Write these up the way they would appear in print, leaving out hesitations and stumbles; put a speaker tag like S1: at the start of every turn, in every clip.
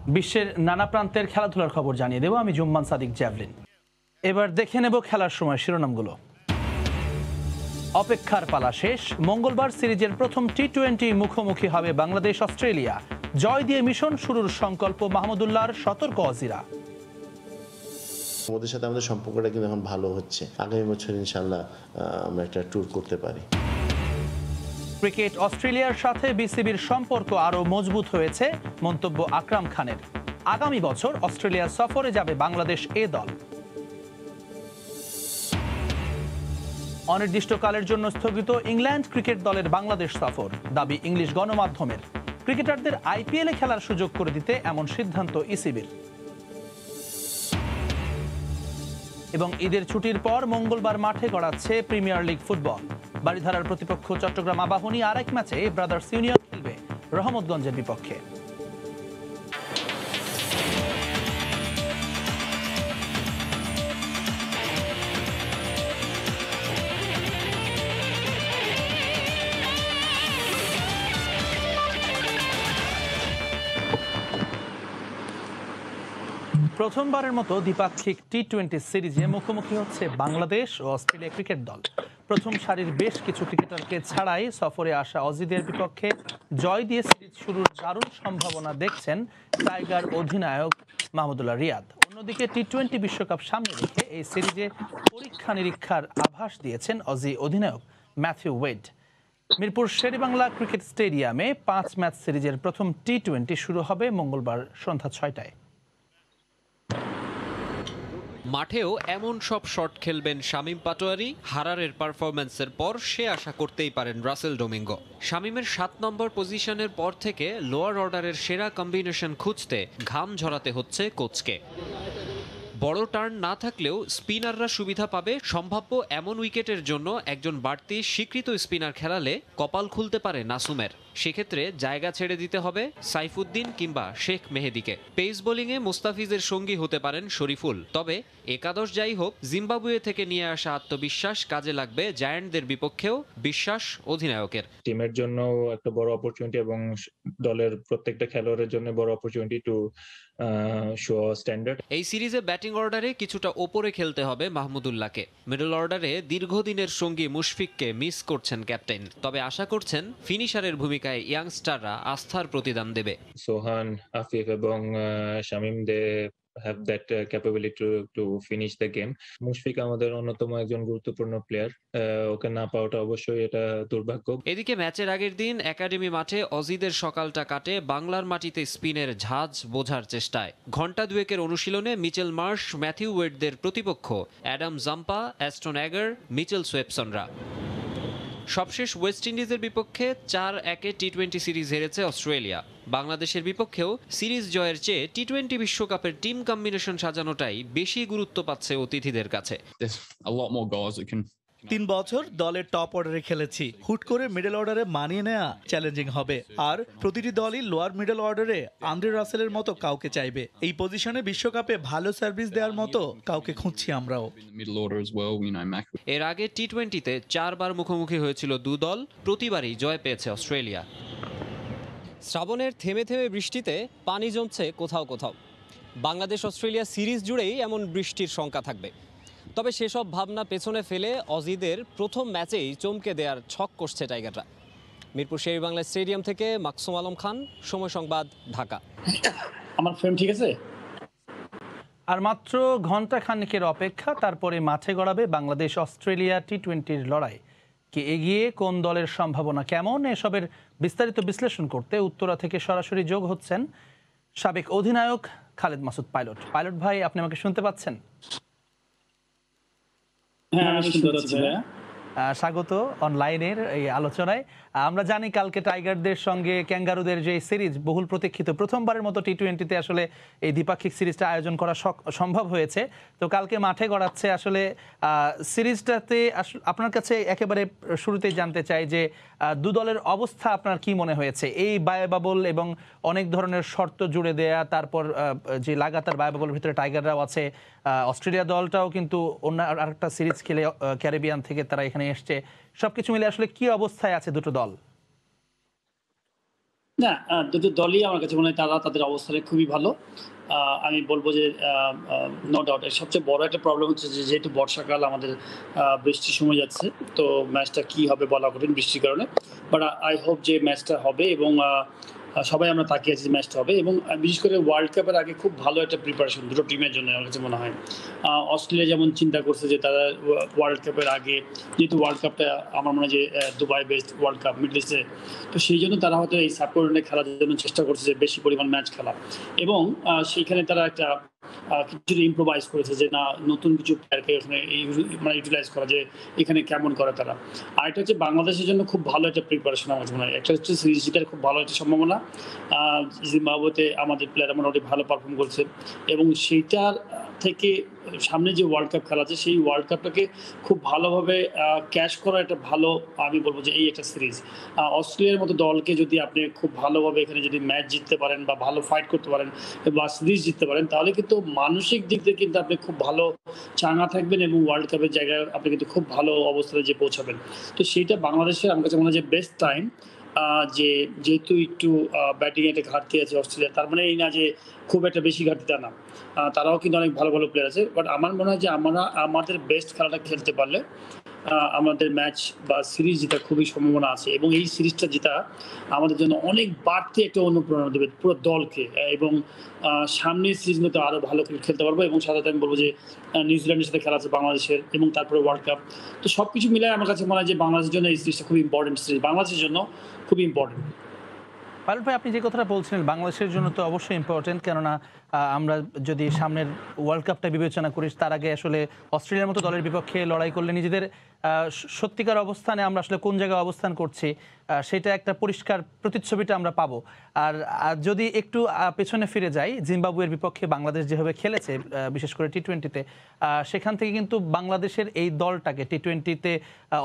S1: বিশ্বের নানা প্রান্তের খেলাধুলার খবর জানিয়ে দেব আমি জুম্মান সাদিক জ্যাভলিন। এবার দেখে নেব খেলার সময় শিরোনামগুলো। অপেক্ষার পালা শেষ। মঙ্গলবার সিরিজের প্রথম টি-20 মুখোমুখি হবে বাংলাদেশ অস্ট্রেলিয়া। জয় দিয়ে মিশন শুরুর সংকল্প মাহমুদুল্লাহর, সতর্ক অজিরা।
S2: ওদের সাথে আমাদের সম্পর্কটা কিন্তু এখন ভালো হচ্ছে। আগামী বছর ইনশাআল্লাহ আমরা একটা ট্যুর করতে পারি।
S1: ক্রিকেট, অস্ট্রেলিয়ার সাথে বিসিবির সম্পর্ক আরও মজবুত হয়েছে, মন্তব্য আকরাম খানের। আগামী বছর অস্ট্রেলিয়া সফরে যাবে বাংলাদেশ এ দল। অনির্দিষ্টকালের জন্য স্থগিত ইংল্যান্ড ক্রিকেট দলের বাংলাদেশ সফর, দাবি ইংলিশ গণমাধ্যমের। ক্রিকেটারদের আইপিএলে খেলার সুযোগ করে দিতে এমন সিদ্ধান্ত ইসিবির। এবং ঈদের ছুটির পর মঙ্গলবার মাঠে গড়াচ্ছে প্রিমিয়ার লিগ ফুটবল। বারিধারার প্রতিপক্ষ চট্টগ্রাম আবাহনী আরেক ম্যাচে ব্রাদার্স ইউনিয়ন খেলবে রহমতগঞ্জের বিপক্ষে। প্রথমবারের মতো দ্বিপাক্ষিক টি-20 সিরিজে মুখোমুখি হচ্ছে বাংলাদেশ ও অস্ট্রেলিয়া ক্রিকেট দল। প্রথম সারির বেশ কিছু ক্রিকেটারকে ছাড়াই সফরে আসা অজিদের বিপক্ষে জয় দিয়ে সিরিজ শুরুর দারুণ সম্ভাবনা দেখছেন টাইগার অধিনায়ক মাহমুদুল্লাহ রিয়াদ। অন্যদিকে টি-20 বিশ্বকাপ সামনে রেখে এই সিরিজে পরীক্ষা নিরীক্ষার আভাস দিয়েছেন অজি অধিনায়ক ম্যাথিউ ওয়েড। মিরপুর শেরেবাংলা ক্রিকেট স্টেডিয়ামে 5 ম্যাচ সিরিজের প্রথম টি-20 শুরু হবে মঙ্গলবার সন্ধ্যা 6টায়।
S3: মাঠেও এমন সব শট খেলবেন শামীম পাটোয়ারি। হারারের পারফরম্যান্সের পর সে আশা করতেই পারেন রাসেল ডোমিঙ্গো। শামীমের 7 নম্বর পজিশনের পর থেকে লোয়ার অর্ডারের সেরা কম্বিনেশন খুঁজতে ঘাম ঝরাতে হচ্ছে কোচকে। বড় টার্ন না থাকলেও স্পিনাররা সুবিধা পাবে। সম্ভাব্য এমন উইকেটের জন্য একজন বাড়তি স্বীকৃত স্পিনার খেলালে কপাল খুলতে পারে নাসুমের। সেক্ষেত্রে জায়গা ছেড়ে দিতে হবে সাইফুদ্দিন কিংবা শেখ মেহেদিকে। পেস বোলিংয়ে মুস্তাফিজের সঙ্গী হতে পারেন শরীফুল। তবে একাদশ যাই হোক, জিম্বাবুয়ে থেকে নিয়ে আসা আত্মবিশ্বাস কাজে লাগবে জায়ান্টদের বিপক্ষেও, বিশ্বাস অধিনায়কের।
S4: টিমের জন্য একটা বড় অপরচুনিটি এবং দলের প্রত্যেকটা খেলোয়াড়ের জন্য বড় অপরচুনিটি টু শো স্ট্যান্ডার্ড।
S3: এই সিরিজে ব্যাটিং অর্ডারে কিছুটা ওপরে খেলতে হবে মাহমুদুল্লাহকে। মিডল অর্ডারে দীর্ঘদিনের সঙ্গী মুশফিককে মিস করছেন ক্যাপ্টেন। তবে আশা করছেন ফিনিশারের ভূমিকায় ইয়াংস্টাররা আস্থার প্রতিদান দেবে।
S4: সোহান, আফিফ এবং শামীম দে have that capability to finish the game. Mushfiq আমাদের অন্যতম একজন গুরুত্বপূর্ণ প্লেয়ার। ওকে না পাওয়াটা অবশ্যই এটা দুর্ভাগ্য।
S3: এদিকে ম্যাচের আগের দিন একাডেমি মাঠে অজিদের সকালটা কাটে বাংলার মাটিতে স্পিনের ঝাঁজ বোঝার চেষ্টায়। ঘণ্টা দুয়েকের অনুশীলনে মিচেল মার্শ, ম্যাথিউ ওয়েডদের প্রতিপক্ষ Adam Zampa, Ashton Agar, Mitchell সোয়েপসনরা। সবশেষ ওয়েস্ট ইন্ডিজের বিপক্ষে 4-1 টি-20 সিরিজ হেরেছে অস্ট্রেলিয়া। বাংলাদেশের বিপক্ষেও সিরিজ জয়ের চেয়ে টি-20 বিশ্বকাপের টিম কম্বিনেশন সাজানোটাই বেশি গুরুত্ব পাচ্ছে অতিথিদের কাছে।
S5: 3 বছর দলের টপ অর্ডারে খেলেছি, হুট করে মিডল অর্ডারে মানিয়ে নেওয়া চ্যালেঞ্জিং হবে। আর প্রতিটি দলই লোয়ার মিডল অর্ডারে আন্দ্রে রাসেলের মতো কাউকে চাইবে। এই পজিশনে বিশ্বকাপে ভালো সার্ভিস দেওয়ার মতো কাউকে খুঁজছি আমরাও।
S3: এর আগে টি-20তে 4 বার মুখোমুখি হয়েছিল দু দল, প্রতিবারই জয় পেয়েছে অস্ট্রেলিয়া।
S6: শ্রাবণের থেমে থেমে বৃষ্টিতে পানি জমছে কোথাও কোথাও। বাংলাদেশ অস্ট্রেলিয়া সিরিজ জুড়েই এমন বৃষ্টির শঙ্কা থাকবে। তবে সেসব ভাবনা পেছনে ফেলে অজিদের প্রথম ম্যাচেই চমকে দেওয়ার ছক কষছে টাইগাররা। মিরপুর শেরেবাংলা স্টেডিয়াম থেকে মাকসুম আলম খান, সময় সংবাদ, ঢাকা।
S7: আমার ফ্রেম ঠিক আছে?
S1: আর মাত্র ঘন্টা খানেকের অপেক্ষা, তারপরে মাঠে গড়াবে বাংলাদেশ অস্ট্রেলিয়া টি-20 লড়াই। কে এগিয়ে, কোন দলের সম্ভাবনা কেমন, এসবের বিস্তারিত বিশ্লেষণ করতে উত্তরা থেকে সরাসরি যোগ হচ্ছেন সাবেক অধিনায়ক খালেদ মাসুদ পাইলট। পাইলট ভাই, আপনি আমাকে শুনতে পাচ্ছেন?
S7: হ্যাঁ, আমি শুনতে পাচ্ছি ভাইয়া।
S1: স্বাগত অনলাইনের এই আলোচনায়। আমরা জানি কালকে টাইগারদের সঙ্গে ক্যাঙ্গারুদের যে সিরিজ বহুল প্রতীক্ষিত, প্রথমবারের মতো টি-20তে আসলে এই দ্বিপাক্ষিক সিরিজটা আয়োজন করা সম্ভব হয়েছে। তো কালকে মাঠে গড়াচ্ছে আসলে সিরিজটাতে। আপনার কাছে একেবারে শুরুতেই জানতে চাই যে দু দলের অবস্থা আপনার কি মনে হয়েছে? এই বায়ুবাবল এবং অনেক ধরনের শর্ত জুড়ে দেয়া, তারপর যে লাগাতার বায়ুবাবলের ভিতরে টাইগাররাও আছে, অস্ট্রেলিয়া দলটাও কিন্তু অন্য আরেকটা সিরিজ খেলে ক্যারিবিয়ান থেকে তারা এখানে এসছে। সবকিছু মিলে আসলে কি অবস্থায় আছে দুটো দল?
S7: না, দুটো দলই আমার কাছে মনে হয় তারা তাদের অবস্থানে খুবই ভালো। আমি বলব যে নো ডাউট সবচেয়ে বড় একটা প্রবলেম হচ্ছে যে যেহেতু বর্ষাকাল আমাদের বৃষ্টির সময় যাচ্ছে। তো ম্যাচটা কি হবে বলা কঠিন বৃষ্টির কারণে। বাট আই হোপ যে ম্যাচটা হবে এবং সবাই আমরা তাকিয়ে আছি যে ম্যাচটা হবে এবং বিশেষ করে ওয়ার্ল্ড কাপের আগে খুব ভালো একটা প্রিপারেশন দুটো টিমের জন্য আমার কাছে মনে হয়। অস্ট্রেলিয়া যেমন চিন্তা করছে যে তারা ওয়ার্ল্ড কাপের আগে যেহেতু ওয়ার্ল্ড কাপটা আমার মনে হয় যে Dubai best World Cup middle ইস্টে, তো সেই জন্য তারা হয়তো এই সাবকন্টিনেন্টে খেলার জন্য চেষ্টা করছে যে বেশি পরিমাণ ম্যাচ খেলা এবং সেইখানে তারা একটা কিছুটা ইম্প্রোভাইজ করেছে যে না নতুন কিছু প্লেয়ারকে এখানে মানে ইউটিলাইজ করা যে এখানে কেমন করে তারা। আরেকটা হচ্ছে বাংলাদেশের জন্য খুব ভালো একটা প্রিপারেশন আমার মনে হয়। একটা হচ্ছে সিরিজ জিতার খুব ভালো একটা সম্ভাবনা। জিম্বাবুয়েতে আমাদের প্লেয়ার মোটামুটি ভালো পারফর্ম করছে এবং সেইটার থেকে সামনে যে ওয়ার্ল্ড কাপ খেলা আছে সেই ওয়ার্ল্ড কাপটাকে খুব ভালোভাবে ক্যাশ করা একটা ভালো আমি বলবো যে এই একটা সিরিজ। অস্ট্রেলিয়ার মতো দলকে যদি আপনি খুব ভালোভাবে এখানে যদি ম্যাচ জিততে পারেন বা ভালো ফাইট করতে পারেন বা সিরিজ জিততে পারেন তাহলে কিন্তু মানসিক দিক থেকে কিন্তু আপনি খুব ভালো চাঙ্গা থাকবেন এবং ওয়ার্ল্ড কাপের জায়গায় আপনি কিন্তু খুব ভালো অবস্থায় যে পৌঁছাবেন। তো সেইটা বাংলাদেশের আমার কাছে মনে হয় যে বেস্ট টাইম। যে যেহেতু একটু ব্যাটিং একটা ঘাটতি আছে অস্ট্রেলিয়া, তার মানে এই না যে খুব একটা বেশি ঘাটতি তা না। তারাও কিন্তু অনেক ভালো ভালো প্লেয়ার আছে। বাট আমার মনে হয় যে আমরা আমাদের বেস্ট খেলাটা খেলতে পারলে আমাদের ম্যাচ বা সিরিজ জেতা খুবই সম্ভাবনা আছে এবং এই সিরিজটা জেতা আমাদের জন্য অনেক বাড়তি একটা অনুপ্রেরণা দেবে পুরো দলকে এবং সামনের সিরিজগুলোতে আরও ভালো খেলতে পারবো এবং সাথে আমি বলবো যে নিউজিল্যান্ডের সাথে খেলা আছে বাংলাদেশের এবং তারপরে ওয়ার্ল্ড কাপ। তো সব কিছু মিলে আমার কাছে মনে হয় যে বাংলাদেশের জন্য এই সিরিজটা খুব ইম্পর্টেন্ট সিরিজ, বাংলাদেশের জন্য খুবই ইম্পর্টেন্ট।
S1: পাইলট ভাই, আপনি যে কথাটা বলছিলেন বাংলাদেশের জন্য তো অবশ্যই ইম্পর্টেন্ট, কেননা আমরা যদি সামনের ওয়ার্ল্ড কাপটা বিবেচনা করি তার আগে আসলে অস্ট্রেলিয়ার মতো দলের বিপক্ষে লড়াই করলে নিজেদের সত্যিকার অবস্থানে আমরা আসলে কোন জায়গায় অবস্থান করছি সেটা একটা পরিষ্কার প্রতিচ্ছবিটা আমরা পাবো। আর যদি একটু পেছনে ফিরে যাই, জিম্বাবুয়ের বিপক্ষে বাংলাদেশ যেভাবে খেলেছে বিশেষ করে টি-20-তে, সেখান থেকে কিন্তু বাংলাদেশের এই দলটাকে টি-20-তে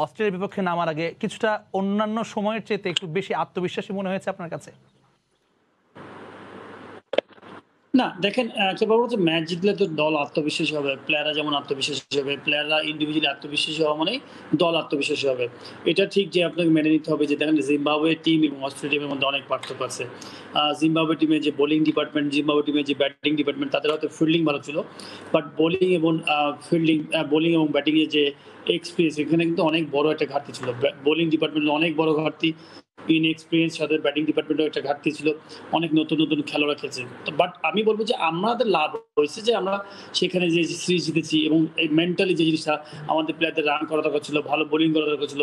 S1: অস্ট্রেলিয়ার বিপক্ষে নামার আগে কিছুটা অন্যান্য সময়ের চেয়ে একটু বেশি আত্মবিশ্বাসী মনে হয়েছে আপনার কাছে?
S7: না দেখেন, একটা ব্যাপার হচ্ছে ম্যাচ জিতলে তো দল আত্মবিশ্বাসী হবে, প্লেয়াররা যেমন আত্মবিশ্বাসী হবে, প্লেয়াররা ইন্ডিভিজুয়ালি আত্মবিশ্বাসী হওয়া মানেই দল আত্মবিশ্বাসী হবে। এটা ঠিক যে আপনাকে মেনে নিতে হবে যে দেখেন জিম্বাবুয়ে টিম এবং অস্ট্রেলিয়া টিমের মধ্যে অনেক পার্থক্য আছে। জিম্বাবুয়ে টিমের যে বোলিং ডিপার্টমেন্ট, জিম্বাবুয়ে টিমের যে ব্যাটিং ডিপার্টমেন্ট তাদের হয়তো ফিল্ডিং ভালো ছিল, বাট বোলিং এবং বোলিং এবং ব্যাটিংয়ের যে এক্সপিরিয়েন্স এখানে কিন্তু অনেক বড় একটা ঘাটতি ছিল। বোলিং ডিপার্টমেন্টে অনেক বড় ঘাটতি, ইনএক্সপিরিয়েন্স সাথে ব্যাটিং ডিপার্টমেন্টেও একটা ঘাটতি ছিল, অনেক নতুন নতুন খেলোয়াড়রা খেলছে। তো বাট আমি বলবো যে আমাদের লাভ হয়েছে যে আমরা সেখানে যে সিরিজ জিতেছি এবং এই মেন্টালি যে জিনিসটা আমাদের প্লেয়ারদের রান করা দরকার ছিল, ভালো বোলিং করা দরকার ছিল,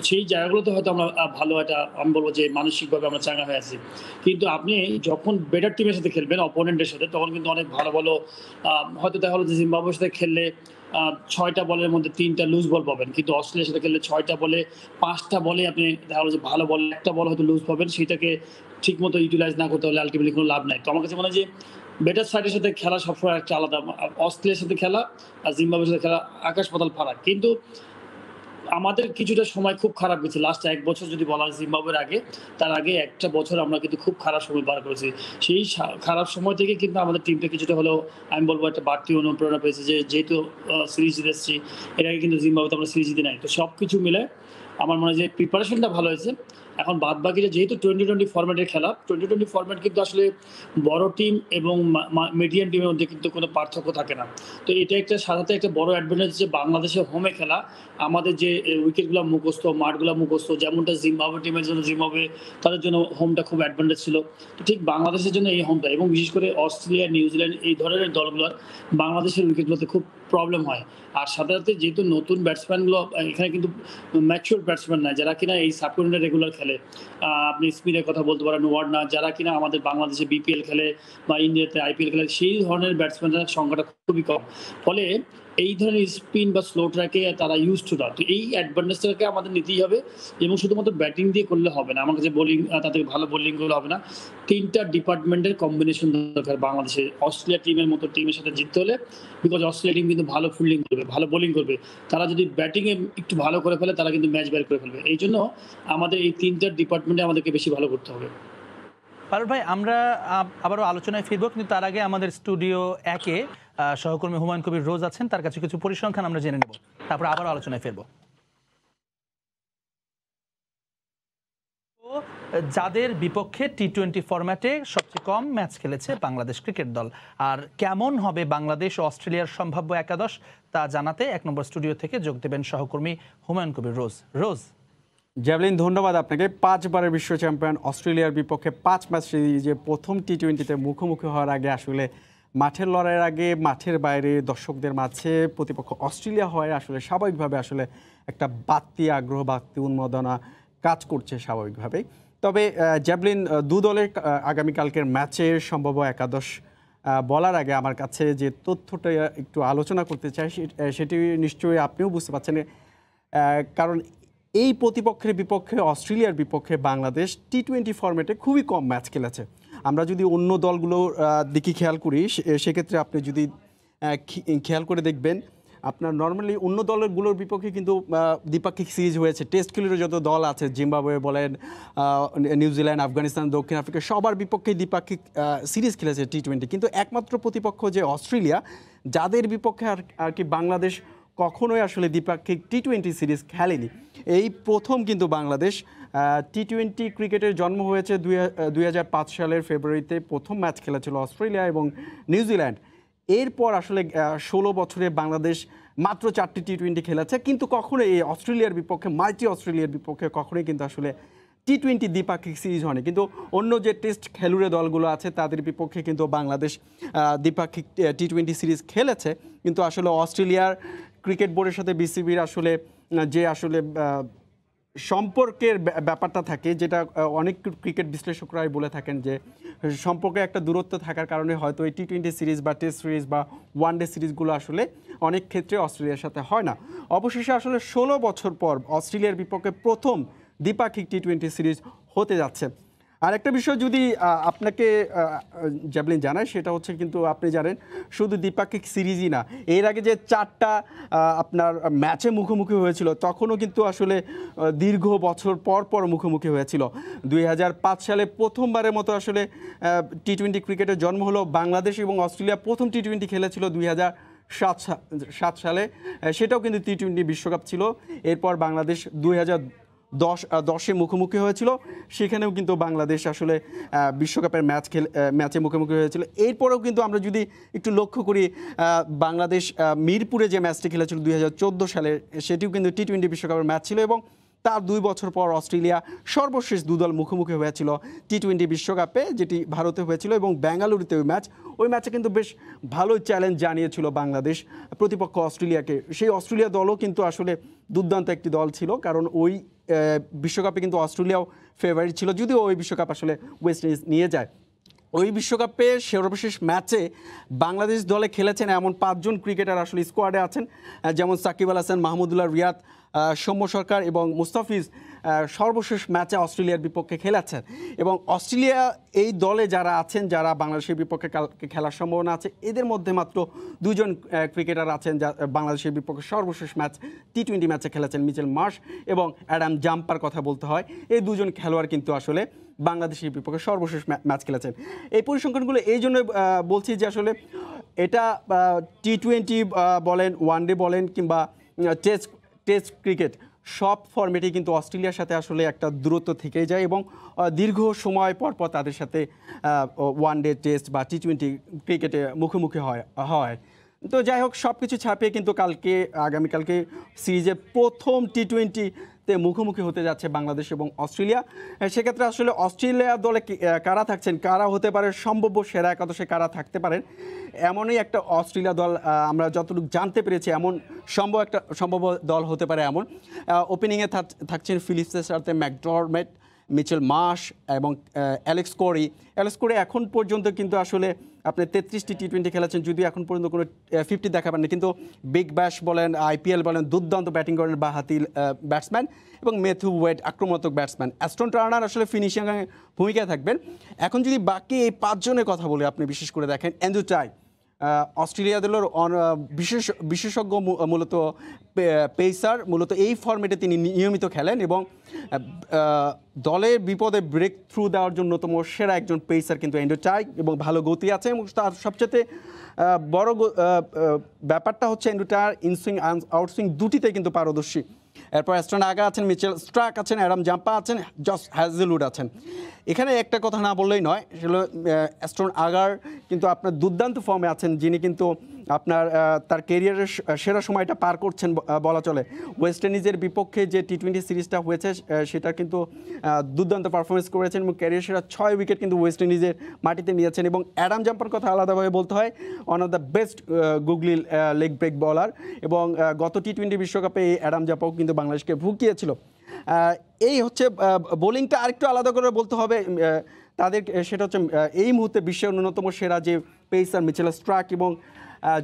S7: সেই জায়গাগুলোতে হয়তো আমরা ভালো একটা আমি বলবো যে মানসিকভাবে আমরা চাঙ্গা হয়ে আছি। কিন্তু আপনি যখন বেটার টিমের সাথে খেলবেন অপোনেন্টের সাথে তখন কিন্তু অনেক ভালো ভালো হয়তো দেখা হলো যে জিম্বাবুয়ের সাথে খেললে ৬টা বলের মধ্যে ৩টা লুজ বল পাবেন, কিন্তু অস্ট্রেলিয়ার সাথে খেললে ৬টা বলে ৫টা বলে আপনি দেখা গেলো যে ভালো বল একটা বল হয়তো লুজ পাবেন, সেটাকে ঠিকমতো ইউটিলাইজ না করতে হলে আলটিমেটলি কোনো লাভ নাই। তো আমার কাছে মনে হয় যে বেটার সাইডের সাথে খেলা সবসময় একটা আলাদা, অস্ট্রেলিয়ার সাথে খেলা আর জিম্বাবুয়ের সাথে খেলা আকাশ পাতাল ফারাক। কিন্তু আমাদের কিছুটা সময় খুব খারাপ গেছে লাস্ট ১ বছর যদি বলা হয় জিম্বাবুয়ের আগে, তার আগে একটা বছর আমরা কিন্তু খুব খারাপ সময় পার করেছি। সেই খারাপ সময় থেকে কিন্তু আমাদের টিমটা কিছুটা হলেও আমি বলবো একটা বাড়তি অনুপ্রেরণা পেয়েছে যে যেহেতু সিরিজ জিতে এসেছি, এর আগে কিন্তু জিম্বাবুয়েতে আমরা সিরিজ জিতে নাই। তো সব কিছু মিলে আমার মনে হয় যে প্রিপারেশনটা ভালো হয়েছে। এখন বাদ বাকিটা যেহেতু 2020 ফরম্যাটের খেলা, 2020 ফরম্যাট কিন্তু আসলে বড় টিম এবং মিডিয়াম টিমের মধ্যে কিন্তু কোনো পার্থক্য থাকে না। তো এটা একটা সাধারণত একটা বড় অ্যাডভান্টেজ যে বাংলাদেশের হোমে খেলা, আমাদের যে উইকেটগুলো মুখস্থ, মাঠগুলো মুখস্থ, যেমনটা জিম্বাবুয়ে টিমের জন্য জিম্বাবুয়ে তাদের জন্য হোমটা খুব অ্যাডভান্টেজ ছিল, তো ঠিক বাংলাদেশের জন্য এই হোমটা এবং বিশেষ করে অস্ট্রেলিয়া, নিউজিল্যান্ড এই ধরনের দলগুলোর বাংলাদেশের উইকেটগুলোতে খুব প্রবলেম হয়। আর সাথে সাথে যেহেতু নতুন ব্যাটসম্যানগুলো এখানে কিন্তু ম্যাচিওর ব্যাটসম্যান না, যারা কিনা এই সাবকন্টিনেন্টে রেগুলার খেলে, আপনি স্পিনের কথা বলতে পারেন ওয়ার্নার, যারা কিনা আমাদের বাংলাদেশে বিপিএল খেলে বা ইন্ডিয়াতে আইপিএল খেলে, সেই ধরনের ব্যাটসম্যানদের সংখ্যাটা খুবই কম। ফলে এই ধরনের স্পিন বা স্লো ট্র্যাকে তারা ইউজ টু না। তো এই অ্যাডভান্টেজটাকে আমাদের নিতেই হবে এবং শুধুমাত্র ব্যাটিং দিয়ে করলে হবে না, আমার কাছে বোলিং তাদের ভালো বোলিং করলে হবে না, 3টা ডিপার্টমেন্টের কম্বিনেশন দরকার বাংলাদেশে অস্ট্রেলিয়া টিমের মতো টিমের সাথে জিততে হলে। বিকজ অস্ট্রেলিয়া টিম কিন্তু ভালো ফিল্ডিং করবে, ভালো বোলিং করবে, তারা যদি ব্যাটিংয়ে একটু ভালো করে ফেলে তারা কিন্তু ম্যাচ বের করে ফেলবে। এই জন্য আমাদের এই 3টা ডিপার্টমেন্টে আমাদেরকে বেশি ভালো করতে হবে।
S1: পারুল ভাই, আমরা আবারও আলোচনায় ফিরবো, কিন্তু তার আগে আমাদের স্টুডিও 1-এ সহকর্মী হুমায়ুন কবির রোজ আছেন, তার কাছে কিছু পরিসংখ্যান আমরা জেনে নেব, তারপর আবারও আলোচনায় ফিরবো। যাদের বিপক্ষে টি-20 ফরম্যাটে সবচেয়ে কম ম্যাচ খেলেছে বাংলাদেশ ক্রিকেট দল। আর কেমন হবে বাংলাদেশ ও অস্ট্রেলিয়ার সম্ভাব্য একাদশ তা জানাতে 1 নম্বর স্টুডিও থেকে যোগ দেবেন সহকর্মী হুমায়ুন কবির রোজ।
S8: জ্যাভলিন, ধন্যবাদ আপনাকে। 5 বারের বিশ্ব চ্যাম্পিয়ন অস্ট্রেলিয়ার বিপক্ষে 5 ম্যাচ সিরিজে প্রথম টি-20তে মুখোমুখি হওয়ার আগে আসলে মাঠের লড়াইয়ের আগে মাঠের বাইরে দর্শকদের মাঝে প্রতিপক্ষ অস্ট্রেলিয়া হয় আসলে স্বাভাবিকভাবে আসলে একটা বাড়তি আগ্রহ, বাড়তি উন্মাদনা কাজ করছে স্বাভাবিকভাবেই। তবে জ্যাভলিন, দু দলের আগামীকালকের ম্যাচের সম্ভাব্য একাদশ বলার আগে আমার কাছে যে তথ্যটা একটু আলোচনা করতে চাই সেটি নিশ্চয়ই আপনিও বুঝতে পারছেন, কারণ এই প্রতিপক্ষের বিপক্ষে অস্ট্রেলিয়ার বিপক্ষে বাংলাদেশ টি-20 ফরম্যাটে খুবই কম ম্যাচ খেলেছে। আমরা যদি অন্য দলগুলোর দিকে খেয়াল করি সেক্ষেত্রে আপনি যদি খেয়াল করে দেখবেন আপনার নর্মালি অন্য দলগুলোর বিপক্ষে কিন্তু দ্বিপাক্ষিক সিরিজ হয়েছে। টেস্ট খেলুড়ে যত দল আছে, জিম্বাবুয়ে বলেন, নিউজিল্যান্ড, আফগানিস্তান, দক্ষিণ আফ্রিকা, সবার বিপক্ষে দ্বিপাক্ষিক সিরিজ খেলেছে টি-20। কিন্তু একমাত্র প্রতিপক্ষ যে অস্ট্রেলিয়া, যাদের বিপক্ষে আর কি বাংলাদেশ কখনোই আসলে দ্বিপাক্ষিক টি-20 সিরিজ খেলেনি। এই প্রথম কিন্তু বাংলাদেশ টি-20 ক্রিকেটের জন্ম হয়েছে 2005 সালের ফেব্রুয়ারিতে প্রথম ম্যাচ খেলেছিল অস্ট্রেলিয়া এবং নিউজিল্যান্ড। এরপর আসলে 16 বছরে বাংলাদেশ মাত্র 4টি টি-20 খেলেছে, কিন্তু কখনোই এই অস্ট্রেলিয়ার বিপক্ষে, মাল্টি অস্ট্রেলিয়ার বিপক্ষে কখনোই কিন্তু আসলে টি-20 দ্বিপাক্ষিক সিরিজ হয়নি। কিন্তু অন্য যে টেস্ট খেলুড়ে দলগুলো আছে তাদের বিপক্ষে কিন্তু বাংলাদেশ দ্বিপাক্ষিক টি-20 সিরিজ খেলেছে। কিন্তু আসলে অস্ট্রেলিয়ার ক্রিকেট বোর্ডের সাথে বিসিবির আসলে যে আসলে সম্পর্কের ব্যাপারটা থাকে, যেটা অনেক ক্রিকেট বিশ্লেষকরাই বলে থাকেন যে সম্পর্কে একটা দূরত্ব থাকার কারণে হয়তো এই টি-20 সিরিজ বা টেস্ট সিরিজ বা ওয়ানডে সিরিজগুলো আসলে অনেক ক্ষেত্রে অস্ট্রেলিয়ার সাথে হয় না। অবশেষে আসলে 16 বছর পর অস্ট্রেলিয়ার বিপক্ষে প্রথম দ্বিপাক্ষিক টি-20 সিরিজ হতে যাচ্ছে। আর একটা বিষয় যদি আপনাকে জ্যাভলিন জানায় সেটা হচ্ছে, কিন্তু আপনি জানেন শুধু দ্বিপাক্ষিক সিরিজই না, এর আগে যে 4টা আপনার ম্যাচে মুখোমুখি হয়েছিল তখনও কিন্তু আসলে দীর্ঘ বছর পর পর মুখোমুখি হয়েছিল। 2005 সালে প্রথমবারের মতো আসলে টি-20 ক্রিকেটের জন্ম হলো। বাংলাদেশ এবং অস্ট্রেলিয়া প্রথম টি-20 খেলেছিল 2007 সালে, সেটাও কিন্তু টি-20 বিশ্বকাপ ছিল। এরপর বাংলাদেশ 2010-এ মুখোমুখি হয়েছিল, সেখানেও কিন্তু বাংলাদেশ আসলে বিশ্বকাপের ম্যাচে মুখোমুখি হয়েছিল। এরপরেও কিন্তু আমরা যদি একটু লক্ষ্য করি, বাংলাদেশ মিরপুরে যে ম্যাচটি খেলেছিল 2014 সালে, সেটিও কিন্তু টি-20 বিশ্বকাপের ম্যাচ ছিল। এবং তার 2 বছর পর অস্ট্রেলিয়া সর্বশেষ দুদল মুখোমুখি হয়েছিল টি-20 বিশ্বকাপে, যেটি ভারতে হয়েছিল এবং বেঙ্গালুরুতে ওই ম্যাচে কিন্তু বেশ ভালোই চ্যালেঞ্জ জানিয়েছিল বাংলাদেশ প্রতিপক্ষ অস্ট্রেলিয়াকে। সেই অস্ট্রেলিয়া দলও কিন্তু আসলে দুর্দান্ত একটি দল ছিল, কারণ ওই বিশ্বকাপে কিন্তু অস্ট্রেলিয়াও ফেভারিট ছিল, যদিও ওই বিশ্বকাপ আসলে ওয়েস্ট ইন্ডিজ নিয়ে যায়। ওই বিশ্বকাপে সর্বশেষ ম্যাচে বাংলাদেশ দলে খেলেছেন এমন 5 জন ক্রিকেটার আসলে স্কোয়াডে আছেন, যেমন সাকিব আল হাসান, মাহমুদুল্লাহ রিয়াদ, সৌম্য সরকার এবং মুস্তাফিজ সর্বশেষ ম্যাচে অস্ট্রেলিয়ার বিপক্ষে খেলেছেন। এবং অস্ট্রেলিয়া এই দলে যারা আছেন, যারা বাংলাদেশের বিপক্ষে খেলার সম্ভাবনা আছে, এদের মধ্যে মাত্র 2 জন ক্রিকেটার আছেন যা বাংলাদেশের বিপক্ষে সর্বশেষ ম্যাচ টি-20 ম্যাচে খেলেছেন, মিচেল মার্শ এবং অ্যাডাম জাম্পার কথা বলতে হয়। এই 2 জন খেলোয়াড় কিন্তু আসলে বাংলাদেশের বিপক্ষে সর্বশেষ ম্যাচ খেলেছেন। এই পরিসংখ্যানগুলো এই জন্য বলছি যে আসলে এটা টি-20 বলেন, ওয়ানডে বলেন কিংবা টেস্ট ক্রিকেট, সব ফরম্যাটেই কিন্তু অস্ট্রেলিয়ার সাথে আসলে একটা দূরত্ব থেকেই যায় এবং দীর্ঘ সময় পর পর তাদের সাথে ওয়ানডে, টেস্ট বা টি-20 ক্রিকেটে মুখোমুখি হয়। তো যাই হোক, সব কিছু ছাপিয়ে কিন্তু আগামীকালকে সিরিজের প্রথম টি-20-তে মুখোমুখি হতে যাচ্ছে বাংলাদেশ এবং অস্ট্রেলিয়া। সেক্ষেত্রে আসলে অস্ট্রেলিয়া দলে কারা থাকছেন, কারা হতে পারে সম্ভাব্য সেরা একাদশে, কারা থাকতে পারেন, এমনই একটা অস্ট্রেলিয়া দল আমরা যতটুকু জানতে পেরেছি এমন সম্ভাব্য দল হতে পারে। এমন ওপেনিংয়ে থাকছেন ফিলিপসের সাথে ম্যাকডরমেট, মিচেল মার্শ এবং অ্যালেক্স কোরি এখন পর্যন্ত কিন্তু আসলে আপনি 33টি টি-20 খেলেছেন, যদিও এখন পর্যন্ত কোনো 50 দেখা পাননি। কিন্তু বিগ ব্যাশ বলেন, IPL বলেন, দুর্দান্ত ব্যাটিং করেন বাঁহাতি ব্যাটসম্যান, এবং ম্যাথিউ ওয়েড আক্রমণাত্মক ব্যাটসম্যান। অ্যাস্টন টার্নার আসলে ফিনিশিং ভূমিকায় থাকবেন। এখন যদি বাকি এই 5 জনের কথা বলে আপনি বিশেষ করে দেখেন, অ্যান্ড্রু টাই অস্ট্রেলিয়া দলের বিশেষজ্ঞ, মূলত পেসার, মূলত এই ফরম্যাটে তিনি নিয়মিত খেলেন এবং দলের বিপদে ব্রেক থ্রু দেওয়ার জন্য অন্যতম সেরা একজন পেসার কিন্তু অ্যান্ড্রু টাই, এবং ভালো গতি আছে। এবং তার সবচেয়ে বড় ব্যাপারটা হচ্ছে অ্যান্ড্রু টাই ইনসুইং আউটসুইং দুটিতে কিন্তু পারদর্শী। এরপর অ্যাস্টন আগা আছেন, মিচেল স্ট্রাক আছেন, অ্যাডাম জাম্পা আছেন, জস হ্যাজেলউড আছেন। এখানে একটা কথা না বললেই নয়, সেগুলো অ্যাস্টন আগার কিন্তু আপনার দুর্দান্ত ফর্মে আছেন, যিনি কিন্তু আপনার তার কেরিয়ারের সেরা সময়টা পার করছেন বলা চলে। ওয়েস্ট ইন্ডিজের বিপক্ষে যে টি-20 সিরিজটা হয়েছে সেটা কিন্তু দুর্দান্ত পারফরমেন্স করেছেন এবং ক্যারিয়ার সেরা 6 উইকেট কিন্তু ওয়েস্ট ইন্ডিজের মাটিতে নিয়েছেন। এবং অ্যাডাম জাম্পার কথা আলাদাভাবে বলতে হয়, one of the best googly leg break বলার, এবং গত টি-20 বিশ্বকাপে এই অ্যাডাম জাম্পাও কিন্তু বাংলাদেশকে ভুগিয়েছিল। এই হচ্ছে বোলিংটা আরেকটু আলাদা করে বলতে হবে তাদের, সেটা হচ্ছে এই মুহূর্তে বিশ্বের অন্যতম সেরা যে পেসার মিচেল স্ট্রাক এবং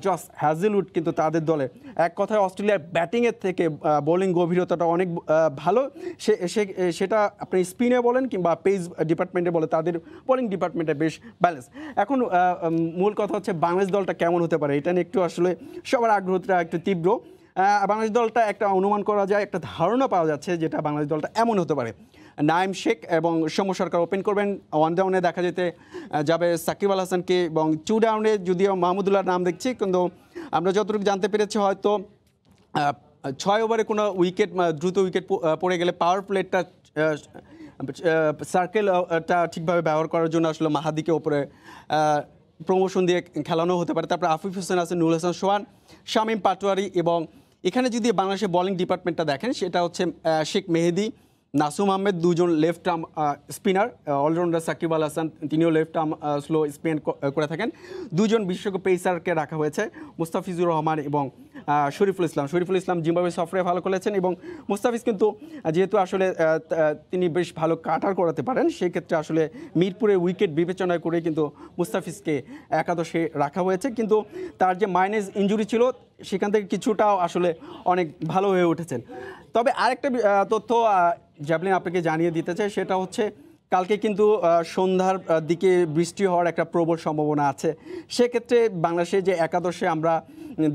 S8: জস হ্যাজেলউড কিন্তু তাদের দলে। এক কথায় অস্ট্রেলিয়ার ব্যাটিংয়ের থেকে বোলিং গভীরতাটা অনেক ভালো। সেটা আপনি স্পিনে বলেন কিংবা পেস ডিপার্টমেন্টে বলে, তাদের বোলিং ডিপার্টমেন্টে বেশ ব্যালেন্স। এখন মূল কথা হচ্ছে বাংলাদেশ দলটা কেমন হতে পারে, এটা নিয়ে একটু আসলে সবার আগ্রহটা একটু তীব্র। বাংলাদেশ দলটা একটা অনুমান করা যায়, একটা ধারণা পাওয়া যাচ্ছে যেটা বাংলাদেশ দলটা এমন হতে পারে। নাইম শেখ এবং সৌম্য সরকার ওপেন করবেন। 1 ডাউনে দেখা যেতে যাবে সাকিব আল হাসানকে, এবং 2 ডাউনে যদিও মাহমুদুল্লাহর নাম দেখছি, কিন্তু আমরা যতটুকু জানতে পেরেছি হয়তো 6 ওভারে কোনো উইকেট দ্রুত উইকেট পড়ে গেলে পাওয়ার প্লেটটা সার্কেলটা ঠিকভাবে ব্যবহার করার জন্য আসলে মাহাদিকে ওপরে প্রমোশন দিয়ে খেলানো হতে পারে। তারপরে আফিফ হোসেন আছে, নুরুল হাসান সোহান, শামীম পাটোয়ারি, এবং এখানে যদি বাংলাদেশের বোলিং ডিপার্টমেন্টটা দেখেন সেটা হচ্ছে শেখ মেহেদি, নাসুম আহমেদ, দুজন left arm spinner, allrounder Shakib Al Hasan তিনিও লেফট আর্ম স্লো স্পিন করে থাকেন। দুজন বিশেষজ্ঞ পেসারকে রাখা হয়েছে, মুস্তাফিজুর রহমান এবং শরীফুল ইসলাম। শরীফুল ইসলাম জিম্বাবুয়ে সফরে ভালো করেছেন, এবং মুস্তাফিজ কিন্তু যেহেতু আসলে তিনি বেশ ভালো কাটার করাতে পারেন, সেই ক্ষেত্রে আসলে মিরপুরে উইকেট বিবেচনা করে কিন্তু মুস্তাফিজকে একাদশে রাখা হয়েছে। কিন্তু তার যে মাইনাস ইনজুরি ছিল সেখান থেকে কিছুটাও আসলে অনেক ভালো হয়ে উঠেছেন। তবে আরেকটা তথ্য জ্যাভলিন আপনাকে জানিয়ে দিতে চাই, সেটা হচ্ছে কালকে কিন্তু সন্ধ্যার দিকে বৃষ্টি হওয়ার একটা প্রবল সম্ভাবনা আছে। সেক্ষেত্রে বাংলাদেশের যে একাদশে আমরা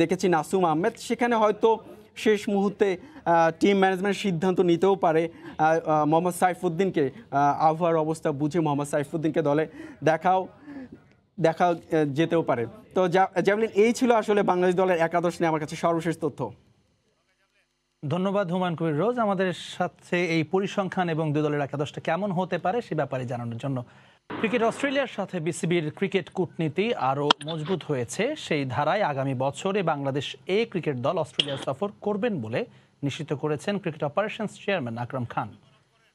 S8: দেখেছি নাসুম আহমেদ, সেখানে হয়তো শেষ মুহূর্তে টিম ম্যানেজমেন্ট সিদ্ধান্ত নিতেও পারে মোহাম্মদ সাইফুদ্দিনকে, আবহাওয়ার অবস্থা বুঝে মোহাম্মদ সাইফুদ্দিনকে দলে দেখা যেতেও পারে। তো জ্যাভলিন, এই ছিল আসলে বাংলাদেশ দলের একাদশ নিয়ে আমার কাছে সর্বশেষ তথ্য।
S1: ধন্যবাদ হুমায়ুন কবির রোজ আমাদের সাথে এই পরিসংখ্যান এবং দুই দলের একাদশটা কেমন হতে পারে সে ব্যাপারে জানানোর জন্য। ক্রিকেট অস্ট্রেলিয়ার সাথে বিসিবির ক্রিকেট কূটনীতি আরও মজবুত হয়েছে। সেই ধারায় আগামী বছরে বাংলাদেশ এ ক্রিকেট দল অস্ট্রেলিয়া সফর করবেন বলে নিশ্চিত করেছেন cricket operations chairman Akram Khan.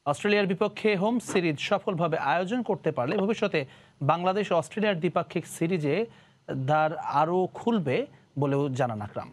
S1: অস্ট্রেলিয়ার বিপক্ষে হোম সিরিজ সফলভাবে আয়োজন করতে পারলে ভবিষ্যতে বাংলাদেশ অস্ট্রেলিয়ার দ্বিপাক্ষিক সিরিজে দ্বার আরও খুলবে বলেও জানান আকরাম।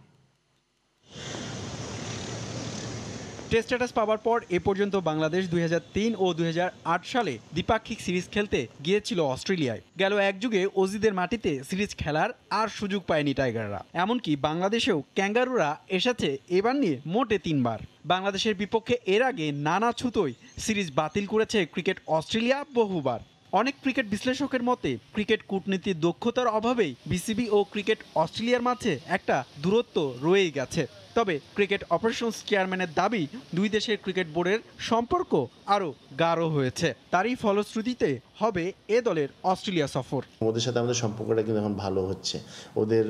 S9: টেস্ট স্ট্যাটাস পাওয়ার পর এ পর্যন্ত বাংলাদেশ 2003 ও 2008 সালে দ্বিপাক্ষিক সিরিজ খেলতে গিয়েছিল অস্ট্রেলিয়ায়। গেল এক যুগে অজিদের মাটিতে সিরিজ খেলার আর সুযোগ পায়নি টাইগাররা। এমনকি বাংলাদেশেও ক্যাঙ্গারুরা এসেছে এবার নিয়ে মোটে 3 বার। বাংলাদেশের বিপক্ষে এর আগে নানা ছুতোয় সিরিজ বাতিল করেছে ক্রিকেট অস্ট্রেলিয়া বহুবার। অনেক ক্রিকেট বিশ্লেষকের মতে ক্রিকেট কূটনীতির দক্ষতার অভাবেই বিসিবি ও ক্রিকেট অস্ট্রেলিয়ার মাঝে একটা দূরত্ব রয়েই গেছে। তবে ক্রিকেট অপারেশনস চেয়ারম্যানের দাবি, দুই দেশের ক্রিকেট বোর্ডের সম্পর্ক আরও গাঢ় হয়েছে। তারই ফলশ্রুতিতে হবে এ দলের অস্ট্রেলিয়া সফর।
S2: ওদের সাথে আমাদের সম্পর্কটা কিন্তু এখন ভালো হচ্ছে। ওদের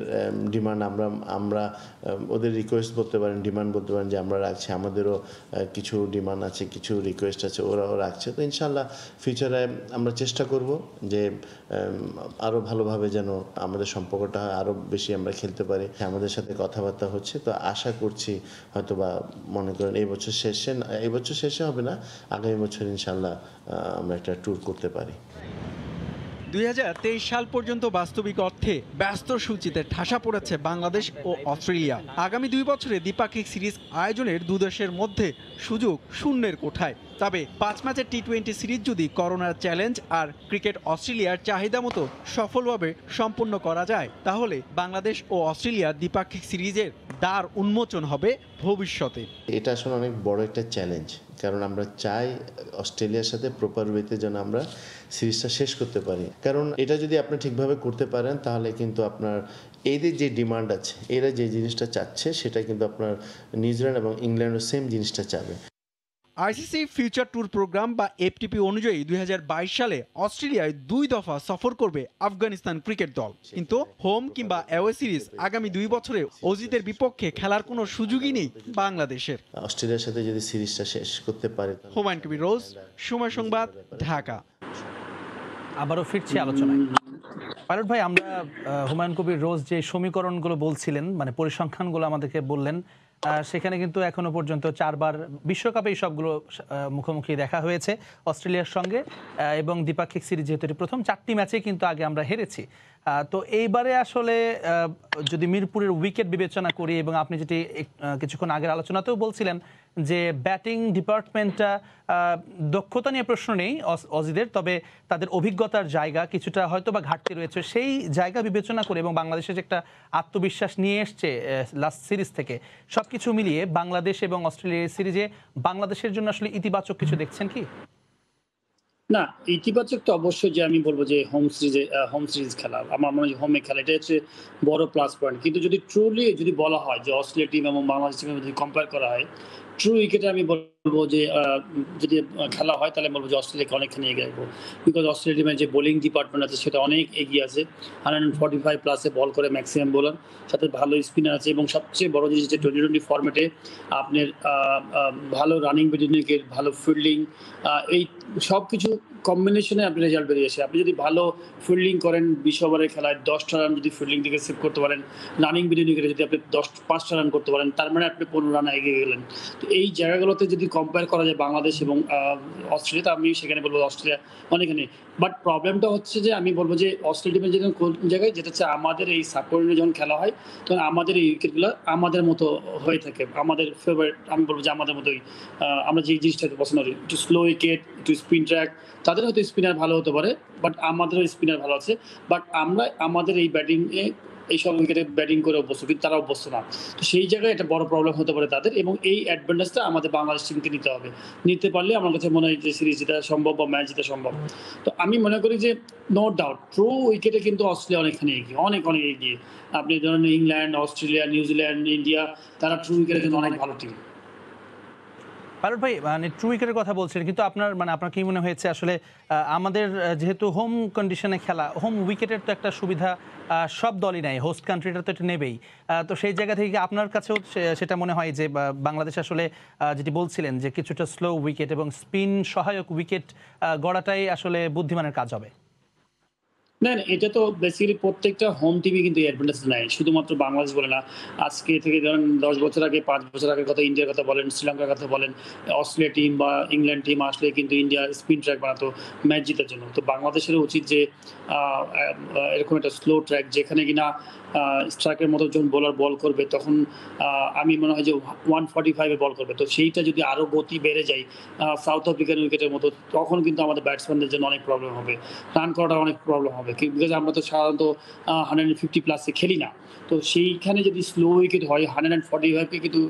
S2: ডিমান্ড আমরা ওদের রিকোয়েস্ট বলতে পারেন, ডিমান্ড বলতে পারেন যে আমরা রাখছি, আমাদেরও কিছু ডিমান্ড আছে, কিছু রিকোয়েস্ট আছে, ওরাও রাখছে। তো ইনশাল্লাহ ফিউচারে আমরা চেষ্টা করব যে আরও ভালোভাবে যেন আমাদের সম্পর্কটা আরও বেশি আমরা খেলতে পারি। আমাদের সাথে কথাবার্তা হচ্ছে, তো আশা করছি হয়তো বা মনে করেন এই বছর শেষে হবে না, আগামী বছর ইনশাল্লাহ আমরা একটা ট্যুর করতে পারি।
S9: 2023 সাল পর্যন্ত বাস্তবিক অর্থে ব্যস্ত সূচিতে ঠাসা পড়েছে বাংলাদেশ ও অস্ট্রেলিয়া। আগামী 2 বছরে দ্বিপাক্ষিক সিরিজ আয়োজনের দুদেশের মধ্যে সুযোগ শূন্যের কোঠায়। তবে 5 ম্যাচের টি-20 সিরিজ যদি করোনার চ্যালেঞ্জ আর ক্রিকেট অস্ট্রেলিয়ার চাহিদা মতো সফলভাবে সম্পন্ন করা যায়, তাহলে বাংলাদেশ ও অস্ট্রেলিয়ার দ্বিপাক্ষিক সিরিজের দ্বার উন্মোচন হবে ভবিষ্যতে।
S2: এটা আসলে অনেক বড় একটা চ্যালেঞ্জ, কারণ আমরা চাই অস্ট্রেলিয়ার সাথে প্রপার ওয়েতে যেন আমরা সিরিজটা শেষ করতে পারি। কারণ এটা যদি আপনি ঠিকভাবে করতে পারেন তাহলে কিন্তু আপনার এদের যে ডিমান্ড আছে, এরা যে জিনিসটা চাচ্ছে সেটা কিন্তু আপনার নিউজিল্যান্ড এবং ইংল্যান্ডও সেম জিনিসটা চাবে।
S9: আইসিসি ফিউচার ট্যুর প্রোগ্রাম বা এফটিপি অনুযায়ী 2022 সালে অস্ট্রেলিয়ায় 2 দফা সফর করবে আফগানিস্তান ক্রিকেট দল, কিন্তু হোম কিংবা অ্যাওয়ে সিরিজ আগামী 2 বছরে অজিদের বিপক্ষে খেলার কোনো সুযোগই নেই বাংলাদেশের।
S2: অস্ট্রেলিয়ার সাথে যদি সিরিজটা শেষ করতে পারে।
S9: হুমায়ুন কবির রোজ, সময় সংবাদ, ঢাকা।
S1: আবারও ফিরছি আলোচনায়। পাইলট ভাই, আমরা হুমায়ুন কবির রোজ যে সমীকরণগুলো বলছিলেন, মানে পরিসংখ্যানগুলো আমাদেরকে বললেন, সেখানে কিন্তু এখনো পর্যন্ত 4 বার বিশ্বকাপে সবগুলো মুখোমুখি দেখা হয়েছে অস্ট্রেলিয়ার সঙ্গে, এবং দ্বিপাক্ষিক সিরিজ যেহেতু প্রথম 4টি ম্যাচে কিন্তু আগে আমরা হেরেছি। তো এইবারে আসলে যদি মিরপুরের উইকেট বিবেচনা করি, এবং আপনি যেটি কিছুক্ষণ আগের আলোচনাতেও বলছিলেন যে ব্যাটিং ডিপার্টমেন্টটা দক্ষতা নিয়ে প্রশ্ন নেই অজিদের, তবে তাদের অভিজ্ঞতার জায়গা কিছুটা হয়তো বা ঘাটতি রয়েছে, সেই জায়গা বিবেচনা করে এবং বাংলাদেশের যে একটা আত্মবিশ্বাস নিয়ে এসছে লাস্ট সিরিজ থেকে, সব কিছু মিলিয়ে বাংলাদেশ এবং অস্ট্রেলিয়ার সিরিজে বাংলাদেশের জন্য আসলে ইতিবাচক কিছু দেখছেন কি?
S7: না, ইতিবাচক তো অবশ্যই, যে আমি বলবো যে হোম সিরিজ খেলা, আমার মনে হয় হোমে খেলা এটা হচ্ছে বড় প্লাস পয়েন্ট। কিন্তু যদি ট্রুলি যদি বলা হয় যে অস্ট্রেলিয়া টিম এবং বাংলাদেশ টিমের যদি কম্পেয়ার করা হয়, ট্রু উইকেটে আমি বলবো যে যদি খেলা হয় তাহলে বলবো যে অস্ট্রেলিয়াকে অনেকখানি এগিয়ে রাখবো, বিকজ অস্ট্রেলিয়া টিমের যে বোলিং ডিপার্টমেন্ট আছে সেটা অনেক এগিয়ে আছে। 145 প্লাসে বল করে ম্যাক্সিমাম বোলার, সাথে ভালো স্পিনার আছে, এবং সবচেয়ে বড় জিনিস যে টি20 ফরম্যাটে আপনার ভালো রানিং উইকেট, ভালো ফিল্ডিং, এই সব কিছু কম্বিনেশনে আপনি রেজাল্ট বেরিয়েছে। আপনি যদি ভালো ফিল্ডিং করেন, 20 ওভারের খেলায় 10টা রান যদি ফিল্ডিং থেকে সেভ করতে পারেন, রানিং উইকেটে যদি আপনি 5টা রান করতে পারেন, তার মানে আপনি 15 রান এগিয়ে গেলেন। তো এই জায়গাগুলোতে যদি কম্পেয়ার করা যায় বাংলাদেশ এবং অস্ট্রেলিয়া, তো আমি সেখানে বলবো অস্ট্রেলিয়া অনেকখানি। বাট প্রবলেমটা হচ্ছে যে আমি বলবো যে অস্ট্রেলিয়া টিমের যেখানে কোন জায়গায়, যেটা হচ্ছে আমাদের এই সাবকন্টিনেন্টে যখন খেলা হয় তখন আমাদের এই উইকেটগুলো আমাদের মতো হয়ে থাকে, আমাদের ফেভারিট। আমি বলবো যে আমাদের মতোই আমরা যে জিনিসটাকে পছন্দ করি, একটু স্লো উইকেট, একটু স্পিন ট্র্যাক। তাদের হয়তো স্পিনার ভালো হতে পারে, বাট আমাদেরও স্পিনার ভালো আছে, বাট আমরা আমাদের এই ব্যাটিংয়ে এইসব উইকেটে ব্যাটিং করে অভ্যস্ত, কিন্তু তারা অভ্যস্ত না। তো সেই জায়গায় এটা বড় প্রবলেম হতে পারে তাদের, এবং এই অ্যাডভান্টেজটা আমাদের বাংলাদেশ টিমকে নিতে হবে। নিতে পারলে আমার কাছে মনে হয় যে সিরিজ জেতা সম্ভব বা ম্যাচ জেতা সম্ভব। তো আমি মনে করি যে নো ডাউট ট্রু উইকেটে কিন্তু অস্ট্রেলিয়া অনেকখানি এগিয়ে, অনেক এগিয়ে। আপনি ধরেন ইংল্যান্ড, অস্ট্রেলিয়া, নিউজিল্যান্ড, ইন্ডিয়া, তারা ট্রু উইকেটে কিন্তু অনেক ভালো টিম।
S1: পাইলট ভাই, মানে ট্রু উইকেটের কথা বলছেন, কিন্তু আপনার কি মনে হয়েছে আসলে আমাদের যেহেতু হোম কন্ডিশনে খেলা, হোম উইকেটের তো একটা সুবিধা সব দলই নেয়, হোস্ট কান্ট্রিটা তো এটা নেবেই। তো সেই জায়গা থেকে আপনার কাছেও সেটা মনে হয় যে বাংলাদেশ আসলে যেটি বলছিলেন যে কিছুটা স্লো উইকেট এবং স্পিন সহায়ক উইকেট গড়াটাই আসলে বুদ্ধিমানের কাজ হবে?
S7: না, এটা তো বেসিক্যালি প্রত্যেকটা হোম টিমই কিন্তু অ্যাডভান্টেজ নেয়, শুধুমাত্র বাংলাদেশ বলে না। আজকে থেকে ধরেন 10 বছর আগে, 5 বছর আগের কথা, ইন্ডিয়ার কথা বলেন, শ্রীলঙ্কার কথা বলেন, অস্ট্রেলিয়া টিম বা ইংল্যান্ড টিম আসলে কিন্তু ইন্ডিয়া স্পিন ট্র্যাক বানাতো ম্যাচ জেতার জন্য। তো বাংলাদেশেরও উচিত যে এরকম একটা স্লো ট্র্যাক, যেখানে কিনা স্ট্রাইকের মতো যখন বোলার বল করবে তখন আমি মনে হয় যে 145-এ বল করবে। তো সেইটা যদি আরও গতি বেড়ে যায় সাউথ আফ্রিকান উইকেটের মতো, তখন কিন্তু আমাদের ব্যাটসম্যানদের জন্য অনেক প্রবলেম হবে, রান করাটা অনেক প্রবলেম হবে, বিকজ আমরা তো সাধারণত 150 প্লাসে খেলি না। তো সেইখানে যদি স্লো উইকেট হয় 145-কে কিন্তু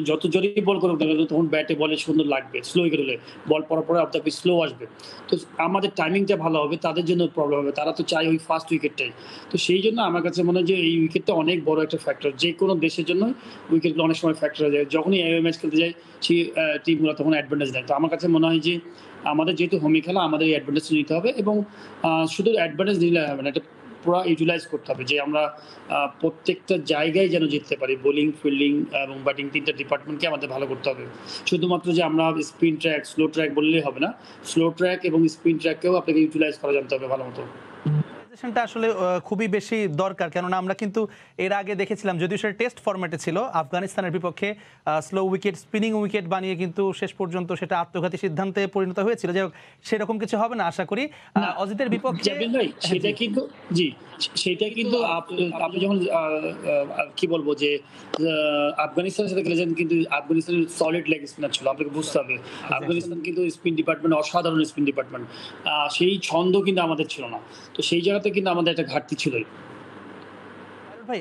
S7: যত জোরেই বল করুক না, তখন ব্যাটে বলে সুন্দর লাগবে। স্লো উইকেট হলে বল পড়ার পরে আপনাকে স্লো আসবে, তো আমাদের টাইমিংটা ভালো হবে, তাদের জন্য প্রবলেম হবে, তারা তো চায় ওই ফার্স্ট উইকেটটাই। তো সেই জন্য আমার কাছে মনে হয় যে এই উইকেটটা অনেক বড় একটা ফ্যাক্টর, যে কোনো দেশের জন্য উইকেটগুলো অনেক সময় ফ্যাক্টর হয়ে যায়। যখনই এ ম্যাচ খেলতে যায় সেই টিমগুলো তখন অ্যাডভান্টেজ দেয়। তো আমার কাছে মনে হয় যে আমাদের যেহেতু হোমে খেলা, আমাদের এই অ্যাডভান্টেজ নিতে হবে, এবং শুধু অ্যাডভান্টেজ নিলে হবে না, এটা পুরো ইউটিলাইজ করতে হবে, যে আমরা প্রত্যেকটা জায়গায় যেন জিততে পারি। বোলিং, ফিল্ডিং এবং ব্যাটিং, 3টা ডিপার্টমেন্টকে আমাদের ভালো করতে হবে। শুধুমাত্র যে আমরা স্পিন ট্র্যাক, স্লো ট্র্যাক বললেই হবে না, স্লো ট্র্যাক এবং স্পিন ট্র্যাককেও আপনাকে ইউটিলাইজ করা জানতে হবে ভালো মতো।
S1: আসলে খুবই বেশি দরকার, কেননা আমরা কিন্তু এর আগে দেখেছিলাম, যদিও সেটা টেস্ট ফরম্যাটে ছিল, আফগানিস্তানের বিপক্ষে স্লো উইকেট, স্পিনিং উইকেট বানিয়ে কিন্তু শেষ পর্যন্ত সেটা আত্মঘাতী সিদ্ধান্তে পরিণত হয়েছিল। যাই হোক, সেরকম কিছু হবে না আশা করি অজিতের বিপক্ষে।
S7: সেটা কিন্তু জি, সেটা কিন্তু আপনি যখন কি বলবো যে আফগানিস্তানের সাথে খেলেছেন, কিন্তু আফগানিস্তানের সলিড লেগ স্পিনার ছিল, আপনাকে বুঝতে হবে। আফগানিস্তান কিন্তু স্পিন ডিপার্টমেন্ট অসাধারণ স্পিন ডিপার্টমেন্ট, সেই ছন্দ কিন্তু আমাদের ছিল না। তো সেই জায়গাতে কিন্তু আমাদের একটা ঘাটতি ছিল।
S1: ভাই,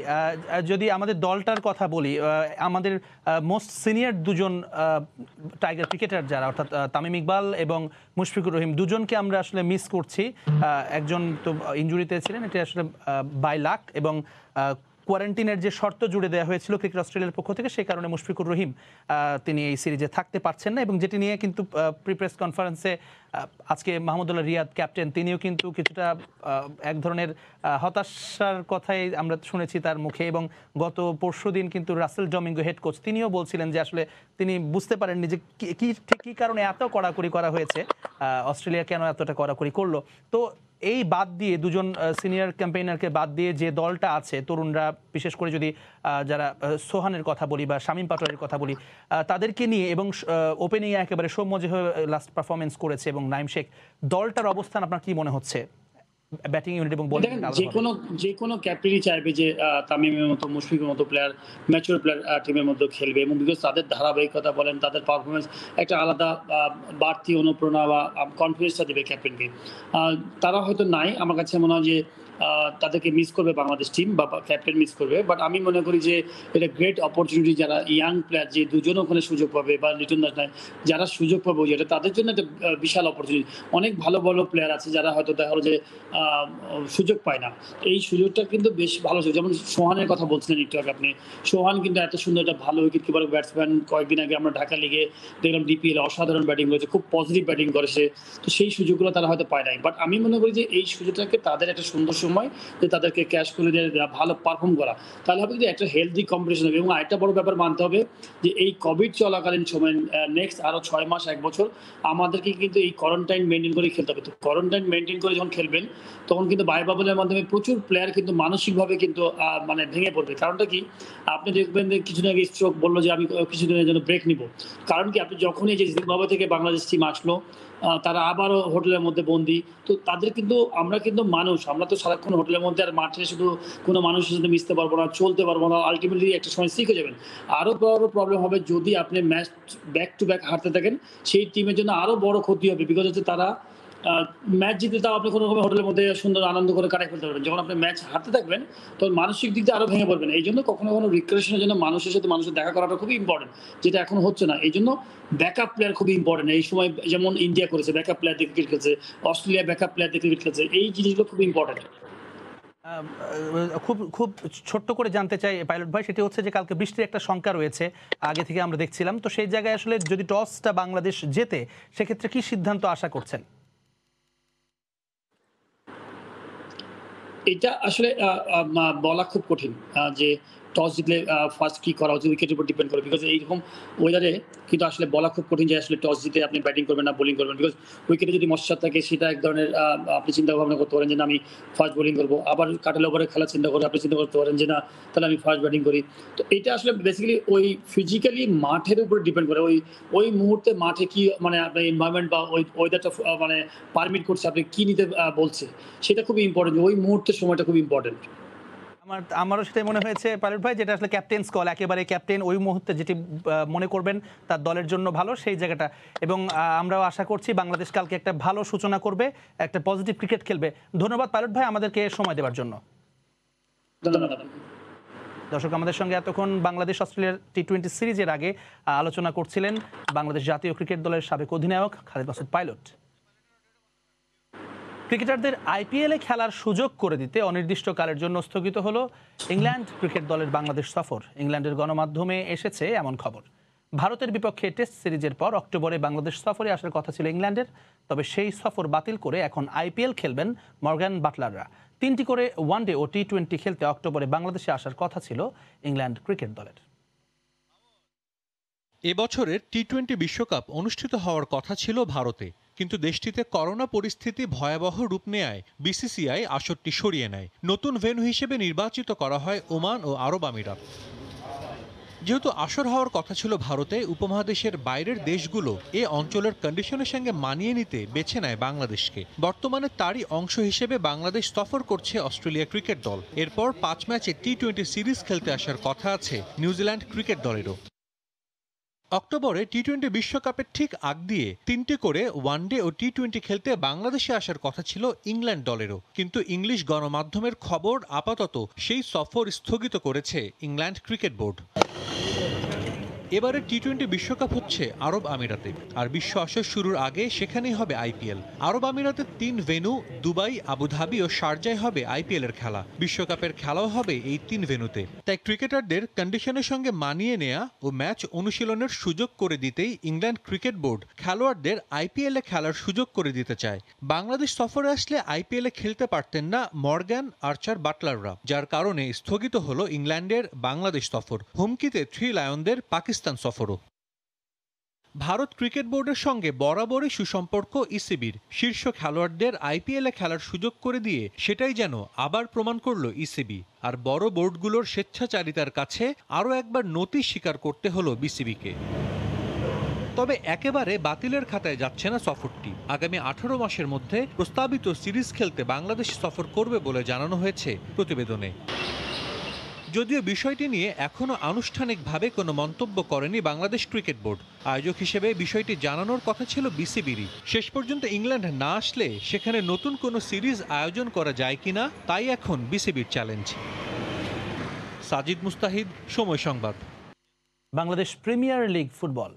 S1: যদি আমাদের দলটার কথা বলি, আমাদের মোস্ট সিনিয়র দুজন টাইগার ক্রিকেটার যারা, অর্থাৎ তামিম ইকবাল এবং মুশফিকুর রহিম, দুজনকে আমরা আসলে মিস করছি। একজন তো ইনজুরিতে ছিলেন, এটা আসলে বাই লাক, এবং কোয়ারেন্টিনের যে শর্ত জুড়ে দেওয়া হয়েছিল ক্রিকেট অস্ট্রেলিয়ার পক্ষ থেকে, সেই কারণে মুশফিকুর রহিম তিনি এই সিরিজে থাকতে পারছেন না, এবং যেটি নিয়ে কিন্তু প্রিপ্রেস কনফারেন্সে আজকে মাহমুদুল্লাহ রিয়াদ ক্যাপ্টেন তিনিও কিন্তু কিছুটা এক ধরনের হতাশার কথাই আমরা শুনেছি তার মুখে। এবং গত পরশুদিন কিন্তু রাসেল ডমিঙ্গো হেড কোচ তিনিও বলছিলেন যে আসলে তিনি বুঝতে পারেননি যে কি কারণে এত কড়াকড়ি করা হয়েছে, অস্ট্রেলিয়া কেন এতটা কড়াকড়ি করলো। তো এই বাদ দিয়ে দুজন সিনিয়র ক্যাম্পেইনারকে বাদ দিয়ে যে দলটা আছে তরুণরা, বিশেষ করে যদি যারা সোহানের কথা বলি বা শামীম পাটোয়ারির কথা বলি, তাদেরকে নিয়ে এবং ওপেনিংয়ে একেবারে সৌম্য হয়ে লাস্ট পারফরমেন্স করেছে এবং নাইম শেখ, দলটার অবস্থান আপনার কি মনে হচ্ছে ব্যাটিং ইউনিট এবং বোলিং?
S7: যে কোনো ক্যাপ্টেনই চাইবে যে তামিমের মতো মুশফিকের মতো প্লেয়ার, ম্যাচুর প্লেয়ার টিমের মধ্যে খেলবে, এবং বিকজ তাদের ধারাবাহিকতা বলেন, তাদের পারফরমেন্স একটা আলাদা বাড়তি অনুপ্রেরণা বা কনফিডেন্সটা দেবে ক্যাপ্টেনকে। তারা হয়তো নাই, আমার কাছে মনে হয় যে তাদেরকে মিস করবে বাংলাদেশ টিম বা ক্যাপ্টেন মিস করবে। বাট আমি মনে করি যে এটা গ্রেট অপরচুনিটি, যারা ইয়াং প্লেয়ার যে দুজন ওখানে সুযোগ পাবে বা লিটন দাস নাই যারা সুযোগ পাবে, যেটা তাদের জন্য একটা বিশাল অপরচুনিটি। অনেক ভালো ভালো প্লেয়ার আছে যারা হয়তো দেখা হলো যে সুযোগ পায় না, এই সুযোগটা কিন্তু বেশ ভালো সুযোগ। যেমন সোহানের কথা বলছিলেন একটু আগে আপনি, সোহান কিন্তু এত সুন্দর একটা ভালো উইকেট কিপার ব্যাটসম্যান। কয়েকদিন আগে আমরা ঢাকা লিগে দেখলাম ডিপিএল অসাধারণ ব্যাটিং করেছে, খুব পজিটিভ ব্যাটিং করেছে। তো সেই সুযোগগুলো তারা হয়তো পায় নাই, বাট আমি মনে করি যে এই সুযোগটাকে তাদের একটা সুন্দর সময় যে তাদেরকে ক্যাশ করে দিয়ে ভালো পারফর্ম করা, তাহলে হবে কিন্তু একটা হেলদি কম্পিটিশন হবে। এবং আরেকটা বড় ব্যাপার মানতে হবে যে এই কোভিড চলাকালীন সময় নেক্সট আরও 6 মাস 1 বছর আমাদেরকে কিন্তু এই কোয়ারেন্টাইন মেনটেন করে খেলতে হবে। তো কোয়ারেন্টাইন মেনটেন করে যখন খেলবেন তখন কিন্তু বায়ুবাবলের মাধ্যমে প্রচুর প্লেয়ার কিন্তু মানসিকভাবে কিন্তু মানে ভেঙে পড়বে। কারণটা কি, আপনি দেখবেন যে কিছুদিন আগে স্ট্রোক বললো যে আমি কিছুদিনের জন্য ব্রেক নিব। কারণ কি, আপনি যখনই যে জিম্বাবুয়ে থেকে বাংলাদেশ টিম আসলো, তারা আবারও হোটেলের মধ্যে বন্দি। তো তাদের কিন্তু আমরা কিন্তু মানুষ, আমরা তো সারাক্ষণ হোটেলের মধ্যে আর মাঠে শুধু কোনো মানুষের সাথে মিশতে পারবো না, চলতে পারবো না। আলটিমেটলি একটা সময় শিখে যাবেন। আরও বড় প্রবলেম হবে যদি আপনি ম্যাচ ব্যাক টু ব্যাক হারতে থাকেন, সেই টিমের জন্য আরও বড় ক্ষতি হবে। বিকজ হচ্ছে তারা ম্যাচ জিতে তাও আপনি কোনো রকম হোটেলের মধ্যে সুন্দর আনন্দ করে কাটাই ফেলতে পারবেন। যখন আপনি ম্যাচ হারতে থাকবেন তখন মানসিক দিক দিয়ে আরও ভেঙে পড়বেন। এই জন্য কখনো কখনো রিক্রিয়েশনের জন্য মানুষের সাথে মানুষের দেখা করাটা খুবই ইম্পর্টেন্ট, যেটা এখন হচ্ছে না। এই জন্য ব্যাকআপ প্লেয়ার খুবই ইম্পর্টেন্ট। এই সময় যেমন ইন্ডিয়া করেছে, ব্যাকআপ প্লেয়ার দিয়ে ক্রিকেট খেলছে, অস্ট্রেলিয়া ব্যাকআপ প্লেয়ার দিয়ে ক্রিকেট খেলছে, এই জিনিসগুলো খুব ইম্পর্টেন্ট।
S1: খুব ছোট্ট করে জানতে চাই পাইলট ভাই, সেটি হচ্ছে যে কালকে বৃষ্টির একটা শঙ্কা রয়েছে, আগে থেকে আমরা দেখছিলাম। তো সেই জায়গায় আসলে যদি টসটা বাংলাদেশ জেতে, সেক্ষেত্রে কি সিদ্ধান্ত আশা করছেন?
S7: এটা আসলে বলা খুব কঠিন যে টস জিতলে ফার্স্ট কি করা উচিত, উইকেটের উপর ডিপেন্ড করে। বিকজ এইরকম ওয়েদারে কিন্তু আসলে বলা খুব কঠিন যে আসলে টস জিতে আপনি ব্যাটিং করবেন না বোলিং করবেন। বিকজ উইকেটে যদি মশা থাকে সেটা এক ধরনের আপনি চিন্তা ভাবনা করতে পারেন যে না আমি ফার্স্ট বোলিং করবো। আবার কাটাল ওভারে খেলা চিন্তা করে আপনি চিন্তা করতে পারেন যে না তাহলে আমি ফার্স্ট ব্যাটিং করি। তো এটা আসলে বেসিক্যালি ওই ফিজিক্যালি মাঠের উপরে ডিপেন্ড করে। ওই মুহূর্তে মাঠে কি মানে আপনার এনভায়রনমেন্ট বা ওই ওয়েদারটা মানে পারমিট করছে, আপনি কি নিতে বলছে, সেটা খুবই ইম্পর্টেন্ট। ওই মুহূর্তের সময়টা খুব ইম্পর্টেন্ট।
S1: আমারও সেটাই মনে হয়েছে পাইলট ভাই, যেটা আসলে ক্যাপ্টেন্স কল, একেবারে ক্যাপ্টেন ওই মুহূর্তে যেটি মনে করবেন তার দলের জন্য ভালো সেই জায়গাটা। এবং আমরাও আশা করছি বাংলাদেশ কালকে একটা ভালো সূচনা করবে, একটা পজিটিভ ক্রিকেট খেলবে। ধন্যবাদ পাইলট ভাই আমাদেরকে সময় দেওয়ার জন্য।
S7: ধন্যবাদ।
S1: দর্শক, আমাদের সঙ্গে এতক্ষণ বাংলাদেশ অস্ট্রেলিয়ার টি-20 সিরিজের আগে আলোচনা করছিলেন বাংলাদেশ জাতীয় ক্রিকেট দলের সাবেক অধিনায়ক খালিদ মাসুদ পাইলট। ক্রিকেটারদের আইপিএলে খেলার সুযোগ করে দিতে অনির্দিষ্টকালের জন্য স্থগিত হলো ইংল্যান্ড ক্রিকেট দলের বাংলাদেশ সফর। ইংল্যান্ডের গণমাধ্যমে এসেছে এমন খবর। ভারতের বিপক্ষে টেস্ট সিরিজের পর অক্টোবরে বাংলাদেশ সফরে আসার কথা ছিল ইংল্যান্ডের, তবে সেই সফর বাতিল করে এখন আইপিএল খেলবেন মর্গান বাটলাররা। 3টি করে ওয়ানডে ও টি-20 খেলতে অক্টোবরে বাংলাদেশে আসার কথা ছিল ইংল্যান্ড ক্রিকেট দলের।
S10: এবছরের টি-20 বিশ্বকাপ অনুষ্ঠিত হওয়ার কথা ছিল ভারতে, কিন্তু দেশটিতে করোনা পরিস্থিতি ভয়াবহ রূপ নেয়ায় বিসিসিআই আসরটি সরিয়ে নেয়। নতুন ভেন্যু হিসেবে নির্বাচিত করা হয় ওমান ও আরব আমিরাত। যেহেতু আসর হওয়ার কথা ছিল ভারতে, উপমহাদেশের বাইরের দেশগুলো এ অঞ্চলের কন্ডিশনের সঙ্গে মানিয়ে নিতে বেছে নেয় বাংলাদেশকে। বর্তমানে তারই অংশ হিসেবে বাংলাদেশ সফর করছে অস্ট্রেলিয়া ক্রিকেট দল। এরপর 5 ম্যাচে টি-20 সিরিজ খেলতে আসার কথা আছে নিউজিল্যান্ড ক্রিকেট দলেরও। অক্টোবরে টি-20 বিশ্বকাপের ঠিক আগ দিয়ে 3টি করে ওয়ানডে ও টি-20 খেলতে বাংলাদেশে আসার কথা ছিল ইংল্যান্ড দলেরও, কিন্তু ইংলিশ গণমাধ্যমের খবর আপাতত সেই সফর স্থগিত করেছে ইংল্যান্ড ক্রিকেট বোর্ড। এবারে টি-20 বিশ্বকাপ হচ্ছে আরব আমিরাতে, আর বিশ্ব আসর শুরুর আগে সেখানেই হবে আইপিএল। আরব আমিরাতের 3 ভেন্যু দুবাই, আবুধাবি ও শারজায় হবে আইপিএল এর খেলা। বিশ্বকাপের খেলাও হবে এই 3 ভেন্যুতে। তাই ক্রিকেটারদের কন্ডিশনের সঙ্গে মানিয়ে নেওয়া ও ম্যাচ অনুশীলনের সুযোগ করে দিতেই ইংল্যান্ড ক্রিকেট বোর্ড খেলোয়াড়দের আইপিএল এ খেলার সুযোগ করে দিতে চায়। বাংলাদেশ সফরে আসলে আইপিএল এ খেলতে পারতেন না মর্গ্যান, আর্চার, বাটলাররা, যার কারণে স্থগিত হলো ইংল্যান্ডের বাংলাদেশ সফর। হুমকিতে 3 লায়নদের পাকিস্তান সফরও। ভারত ক্রিকেট বোর্ডের সঙ্গে বরাবরই সুসম্পর্ক ইসিবির। শীর্ষ খেলোয়াড়দের আইপিএল এ খেলার সুযোগ করে দিয়ে সেটাই যেন আবার প্রমাণ করলো ইসিবি। আর বড় বোর্ডগুলোর স্বেচ্ছাচারিতার কাছে আরও একবার নতি স্বীকার করতে হলো বিসিবিকে। তবে একেবারে বাতিলের খাতায় যাচ্ছে না সফরটি। আগামী 18 মাসের মধ্যে প্রস্তাবিত সিরিজ খেলতে বাংলাদেশ সফর করবে বলে জানানো হয়েছে প্রতিবেদনে। যদিও বিষয়টি নিয়ে এখনও আনুষ্ঠানিকভাবে কোনো মন্তব্য করেনি বাংলাদেশ ক্রিকেট বোর্ড। আয়োজক হিসেবে বিষয়টি জানানোর কথা ছিল বিসিবিরই। শেষ পর্যন্ত ইংল্যান্ড না আসলে সেখানে নতুন কোনো সিরিজ আয়োজন করা যায় কিনা তাই এখন বিসিবির চ্যালেঞ্জ। সাজিদ মুস্তাহিদ, সময় সংবাদ।
S1: Bangladesh premier league football.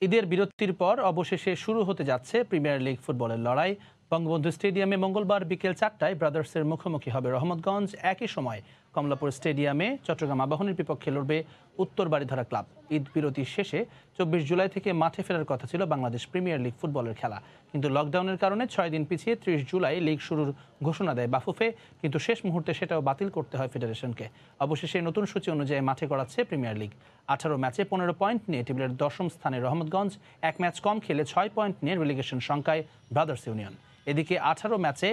S1: ঈদের বিরতির পর অবশেষে শুরু হতে যাচ্ছে প্রিমিয়ার লিগ ফুটবলের লড়াই। বঙ্গবন্ধু স্টেডিয়ামে মঙ্গলবার বিকেল 4টায় ব্রাদার্সের মুখোমুখি হবে রহমতগঞ্জ। একই সময় কমলাপুর স্টেডিয়ামে চট্টগ্রাম আবাহনীর বিপক্ষে লড়বে উত্তর বারিধারা ক্লাব। ঈদ বিরতির শেষে 24 জুলাই থেকে মাঠে ফেরার কথা ছিল বাংলাদেশ প্রিমিয়ার লিগ ফুটবলের খেলা, কিন্তু লকডাউনের কারণে 6 দিন পিছিয়ে 30 জুলাই লিগ শুরুর ঘোষণা দেয় বাফুফে, কিন্তু শেষ মুহূর্তে সেটাও বাতিল করতে হয় ফেডারেশনকে। অবশেষে নতুন সূচি অনুযায়ী মাঠে গড়াচ্ছে প্রিমিয়ার লিগ। 18 ম্যাচে 15 পয়েন্ট নিয়ে টেবিলের 10ম স্থানে রহমতগঞ্জ, 1 ম্যাচ কম খেলে 6 পয়েন্ট নিয়ে রিলিগেশন সংখ্যায় ব্রাদার্স ইউনিয়ন। এদিকে 18 ম্যাচে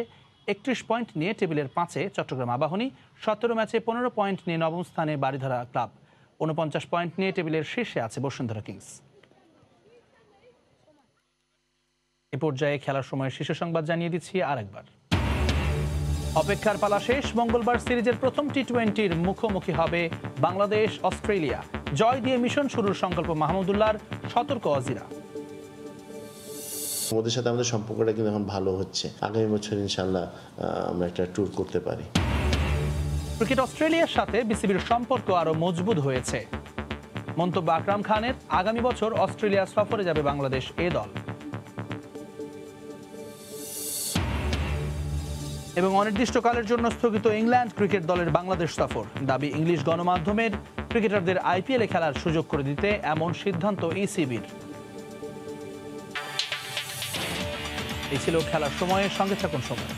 S1: 31 পয়েন্ট নিয়ে টেবিলের 5-এ চট্টগ্রাম আবাহনী, 17 ম্যাচে 15 পয়েন্ট নিয়ে 9ম স্থানে বারিধারা ক্লাব, 49 পয়েন্ট নিয়ে টেবিলের শীর্ষে আছে বসুন্ধরা কিংস। এ পর্যায়ে খেলার সময় শীর্ষ সংবাদ জানিয়ে দিচ্ছি আরেকবার। অপেক্ষার পালা শেষ। মঙ্গলবার সিরিজের প্রথম টি-20-র মুখোমুখি হবে বাংলাদেশ অস্ট্রেলিয়া। জয় দিয়ে মিশন শুরুর সংকল্প মাহমুদুল্লাহর, সতর্ক অজিরা।
S2: ওদের সাথে আমাদের সম্পর্কটা কিন্তু এখন ভালো হচ্ছে। আগামী বছর ইনশাল্লাহ আমরা একটা ট্যুর করতে পারি।
S1: ক্রিকেট অস্ট্রেলিয়ার সাথে বিসিবির সম্পর্ক আরো মজবুত হয়েছে। মন্তব্য আকরাম খানের। আগামী বছর অস্ট্রেলিয়া সফরে যাবে বাংলাদেশ এ দল। এবং অনির্দিষ্টকালের জন্য স্থগিত ইংল্যান্ড ক্রিকেট দলের বাংলাদেশ সফর। দাবি ইংলিশ গণমাধ্যমের, ক্রিকেটারদের আইপিএলে খেলার সুযোগ করে দিতে এমন সিদ্ধান্ত ইসিবির। এই ছিল খেলার সময়ের সঙ্গে থাকুন সময়।